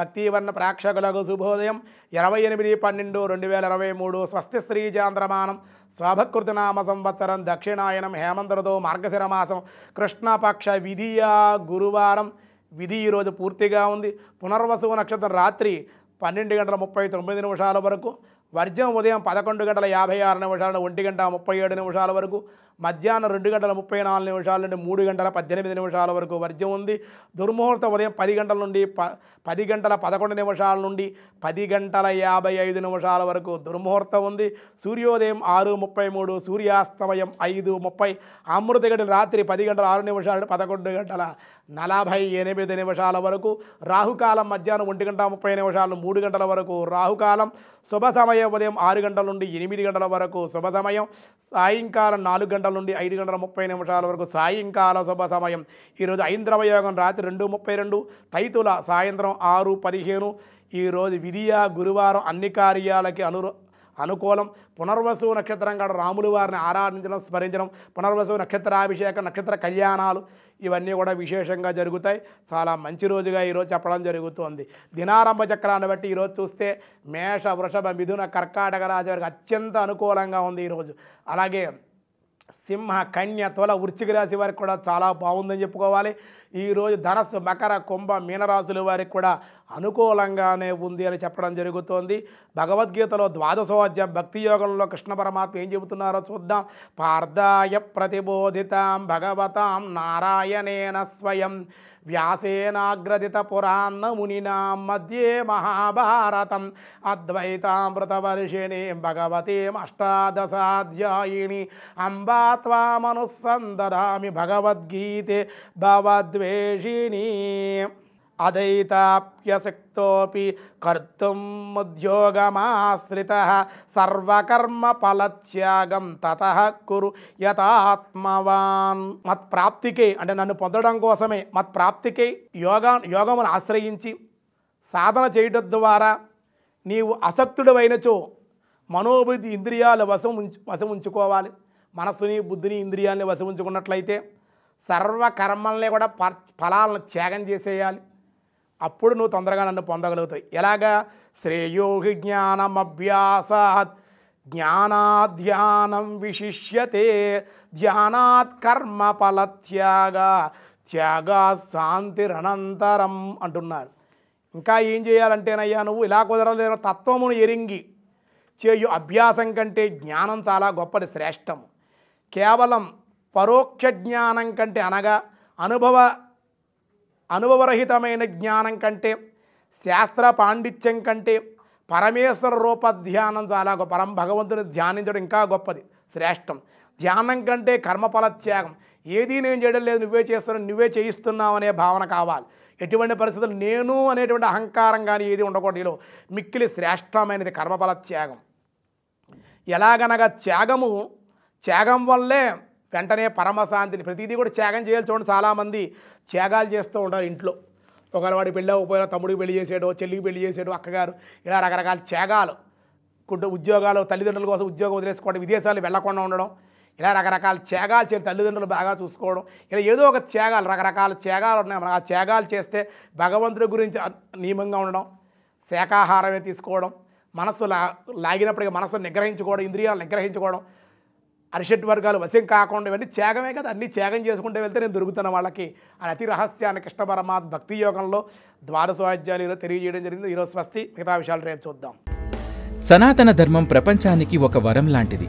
భక్తివర్ణ ప్రేక్షకులకు శుభోదయం 28/12/2023 స్వస్తి శ్రీ చాంద్రమానం స్వాభకృతనామ సంవత్సరం దక్షిణాయనం హేమంత ఋతువు మార్గశిర మాసం కృష్ణపక్ష విధియా గురువారం. విధి ఈరోజు పూర్తిగా ఉంది. పునర్వసు నక్షత్రం రాత్రి 12:39 వరకు, వర్జం ఉదయం 11:56 1 గంట 37 వరకు, మధ్యాహ్నం 2:34 నుండి 3:18 వరకు వర్జం ఉంది. దుర్ముహూర్తం ఉదయం 10 గంటల నుండి 10:11 నుండి 10:55 వరకు దుర్ముహూర్తం ఉంది. సూర్యోదయం 6:33, సూర్యాస్తమయం 5:30, అమృత గడియలు రాత్రి 10:06 నుండి 11:48 వరకు, రాహుకాలం మధ్యాహ్నం 1:30 3 గంటల వరకు రాహుకాలం. శుభ సమయం ఉదయం 6 గంటల నుండి 8 గంటల వరకు శుభ సమయం. సాయంకాలం 4 గంటల నుండి 5:30 వరకు సాయంకాల శుభ సమయం. ఈరోజు ఐంద్రవ యోగం రాత్రి 2:32, తైతుల సాయంత్రం 6:15. ఈరోజు విధియా గురువారం, అన్ని కార్యాలకి అనుకూలం. పునర్వసు నక్షత్రం కాడ రాములు వారిని ఆరాధించడం, స్మరించడం, పునర్వసు నక్షత్రాభిషేకం, నక్షత్ర కళ్యాణాలు ఇవన్నీ కూడా విశేషంగా జరుగుతాయి. చాలా మంచి రోజుగా ఈరోజు చెప్పడం జరుగుతుంది. దినారంభ చక్రాన్ని బట్టి ఈరోజు చూస్తే మేష, వృషభ, మిథున, కర్కాటక రాశి వారికి అత్యంత అనుకూలంగా ఉంది ఈరోజు. అలాగే సింహ, కన్య, తుల, వృశ్చిక రాశి వారికి కూడా చాలా బాగుందని చెప్పుకోవాలి. ఈరోజు ధనస్సు, మకర, కుంభ, మీనరాశుల వారికి కూడా అనుకూలంగానే ఉంది అని చెప్పడం జరుగుతోంది. భగవద్గీతలో 12వ భక్తి యోగంలో కృష్ణ పరమాత్మ ఏం చెబుతున్నారో చూద్దాం. పార్థాయ ప్రతిబోధితాం భగవతాం నారాయణేన స్వయం వ్యాసేనాగ్రదిత పురాణ మునినాం మధ్యే మహాభారతం అద్వైతామృతవర్షిణి భగవతీం అష్టాదశాధ్యాయిని అంబా త్వామనుసందధామి భగవద్గీతే భవద్వేషిణి అదైతాప్యశక్తోపి కర్తుం ఉద్యోగమాశ్రితః సర్వకర్మ ఫలత్యాగం తతః కురు యథాత్మవాన్. మత్ప్రాప్తికై అంటే నన్ను పొందడం కోసమే, మత్ప్రాప్తికై యోగమును ఆశ్రయించి సాధన చేయడం ద్వారా నీవు అసక్తుడవైనచో మనోబుద్ధి ఇంద్రియాల వశం ఉంచుకోవాలి. మనస్సుని, బుద్ధిని, ఇంద్రియాలని వశం ఉంచుకున్నట్లయితే సర్వకర్మల్ని కూడా ఫలాలను త్యాగం చేసేయాలి. అప్పుడు నువ్వు తొందరగా నన్ను పొందగలుగుతావు. ఎలాగా? శ్రేయోహి జ్ఞానమభ్యాసాత్ జ్ఞానాధ్యానం విశిష్యతే ధ్యానాత్ కర్మ త్యాగా శాంతిరనంతరం అంటున్నారు. ఇంకా ఏం చేయాలంటేనయ్యా, నువ్వు ఇలా కుదరలేదు, తత్వమును ఎరింగి చేయు అభ్యాసం కంటే జ్ఞానం చాలా గొప్పది, శ్రేష్టం. కేవలం పరోక్ష జ్ఞానం కంటే అనగా అనుభవరహితమైన జ్ఞానం కంటే, శాస్త్ర పాండిత్యం కంటే పరమేశ్వర రూప ధ్యానం చాలా గొప్ప. భగవంతుని ధ్యానించడం ఇంకా గొప్పది, శ్రేష్టం. ధ్యానం కంటే కర్మఫల త్యాగం. ఏదీ నేను చేయడం లేదు, నువ్వే చేస్తున్నావు, నువ్వే చేయిస్తున్నావు అనే భావన కావాలి. ఎటువంటి పరిస్థితులు నేను అనేటువంటి అహంకారం కానీ ఏది ఉండకూడదు. మిక్కిలి శ్రేష్టమైనది కర్మఫల త్యాగం. ఎలాగనగా త్యాగం వల్లే వెంటనే పరమశాంతిని, ప్రతిదీ కూడా త్యాగం చేయాలి. చూడండి, చాలామంది త్యాగాలు చేస్తూ ఉంటారు ఇంట్లో. ఒకవేళ వాడి పెళ్ళి అవ్వకపోయినా తమ్ముడికి పెళ్లి చేసాడు, చెల్లికి పెళ్లి చేసాడు, అక్కగారు, ఇలా రకరకాల త్యాగాలు. ఉద్యోగాలు, తల్లిదండ్రుల కోసం ఉద్యోగం వదిలేసుకోవడం, విదేశాలు వెళ్లకుండా ఉండడం, ఇలా రకరకాల త్యాగాలు చేసి తల్లిదండ్రులు బాగా చూసుకోవడం, ఇలా ఏదో ఒక త్యాగాలు, రకరకాల త్యాగాలు ఉన్నాయి. మనం ఆ త్యాగాలు చేస్తే భగవంతుడి గురించి నియమంగా ఉండడం, శాకాహారమే తీసుకోవడం, మనస్సు లాగినప్పటికీ మనస్సును నిగ్రహించుకోవడం, ఇంద్రియాలు నిగ్రహించుకోవడం, అరిషట్ వర్గాలు వశం కాకుండా, ఇవన్నీ త్యాగమే కదా. అన్నీ త్యాగం చేసుకుంటే వెళ్తే నేను దొరుకుతున్న వాళ్ళకి అని అతి రహస్యాన్ని కృష్ణ పరమాత్మ భక్తి యోగంలో 12వ అధ్యాయంలో తెలియజేయడం జరిగింది. ఈరోజు స్వస్తి, మిగతా విషయాలు రేపు చూద్దాం. సనాతన ధర్మం ప్రపంచానికి ఒక వరం లాంటిది.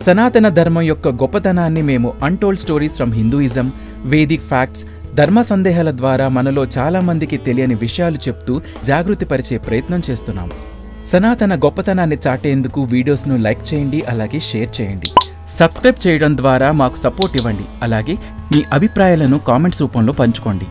సనాతన ధర్మం యొక్క గొప్పతనాన్ని మేము untold stories from Hinduism, Vedic facts, ధర్మ సందేహాల ద్వారా మనలో చాలా మందికి తెలియని విషయాలు చెప్తూ జాగృతిపరిచే ప్రయత్నం చేస్తున్నాము. సనాతన గొప్పతనాన్ని చాటేందుకు వీడియోస్ను లైక్ చేయండి, అలాగే షేర్ చేయండి. సబ్స్క్రైబ్ చేయడం ద్వారా మాకు సపోర్ట్ ఇవ్వండి. అలాగే మీ అభిప్రాయాలను కామెంట్స్ రూపంలో పంచుకోండి.